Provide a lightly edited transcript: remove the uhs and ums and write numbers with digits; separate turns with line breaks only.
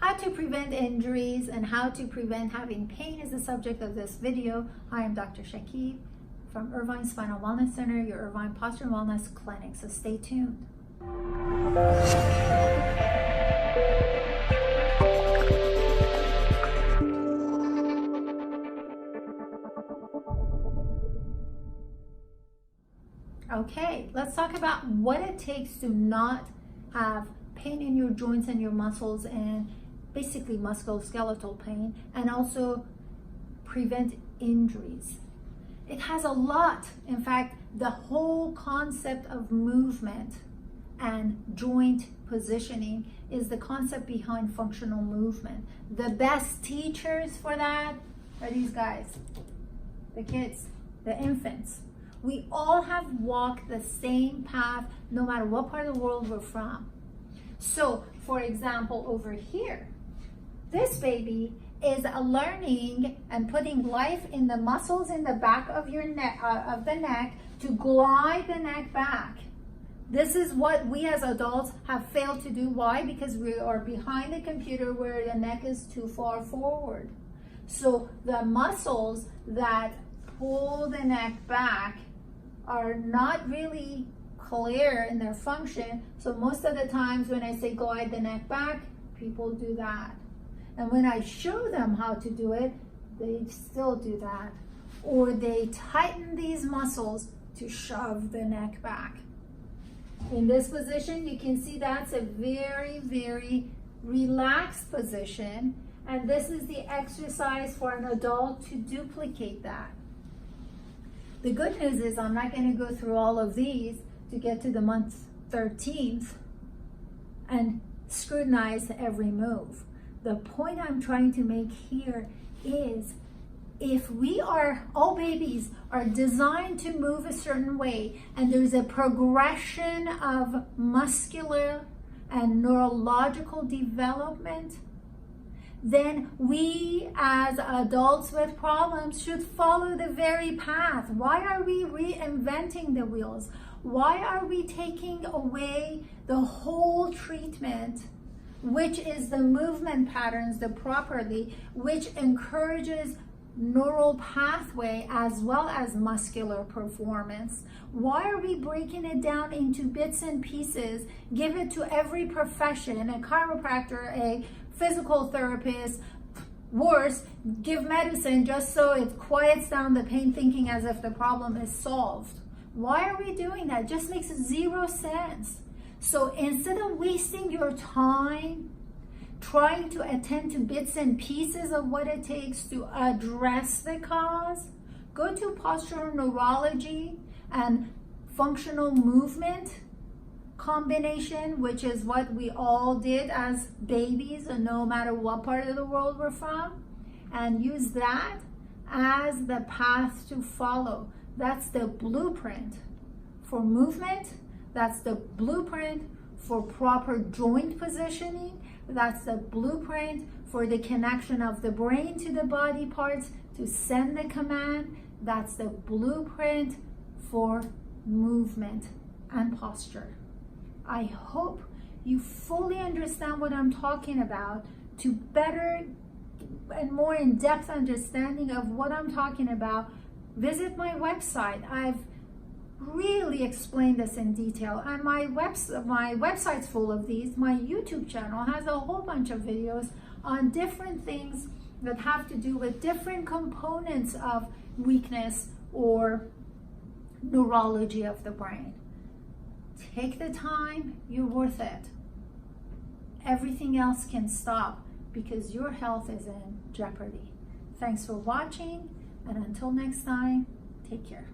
How to prevent injuries and how to prevent having pain is the subject of this video. Hi, I'm Dr. Shakib from Irvine Spinal Wellness Center, your Irvine Posture Wellness Clinic. So stay tuned. Okay, let's talk about what it takes to not have pain in your joints and your muscles, and basically musculoskeletal pain, and also prevent injuries. It has a lot. In fact, the whole concept of movement and joint positioning is the concept behind functional movement. The best teachers for that are these guys, the kids, the infants. We all have walked the same path no matter what part of the world we're from. So, for example, over here, this baby is learning and putting life in the muscles in the back of your neck, the neck, to glide the neck back. This is what we as adults have failed to do. Why? Because we are behind the computer where the neck is too far forward. So the muscles that pull the neck back are not really clear in their function. So most of the times when I say glide the neck back, people do that. And when I show them how to do it, they still do that. Or they tighten these muscles to shove the neck back. In this position, you can see that's a very, very relaxed position. And this is the exercise for an adult to duplicate that. The good news is I'm not going to go through all of these to get to the month 13th and scrutinize every move. The point I'm trying to make here is if we are, all babies are designed to move a certain way, and there's a progression of muscular and neurological development, then we as adults with problems should follow the very path. Why are we reinventing the wheels? Why are we taking away the whole treatment, which is the movement patterns, the properly, which encourages neural pathway as well as muscular performance? Why are we breaking it down into bits and pieces, give it to every profession, a chiropractor, a physical therapist, worse, give medicine just so it quiets down the pain, thinking as if the problem is solved? Why are we doing that? It just makes zero sense. So instead of wasting your time trying to attend to bits and pieces of what it takes to address the cause, go to postural neurology and functional movement combination, which is what we all did as babies, and no matter what part of the world we're from, and use that as the path to follow. That's the blueprint for movement. That's the blueprint for proper joint positioning. That's the blueprint for the connection of the brain to the body parts to send the command. That's the blueprint for movement and posture. I hope you fully understand what I'm talking about. To better and more in-depth understanding of what I'm talking about, visit my website. I've really explained this in detail, and my website's full of these. My YouTube channel has a whole bunch of videos on different things that have to do with different components of weakness or neurology of the brain. Take the time, you're worth it. Everything else can stop because your health is in jeopardy. Thanks for watching, and until next time, take care.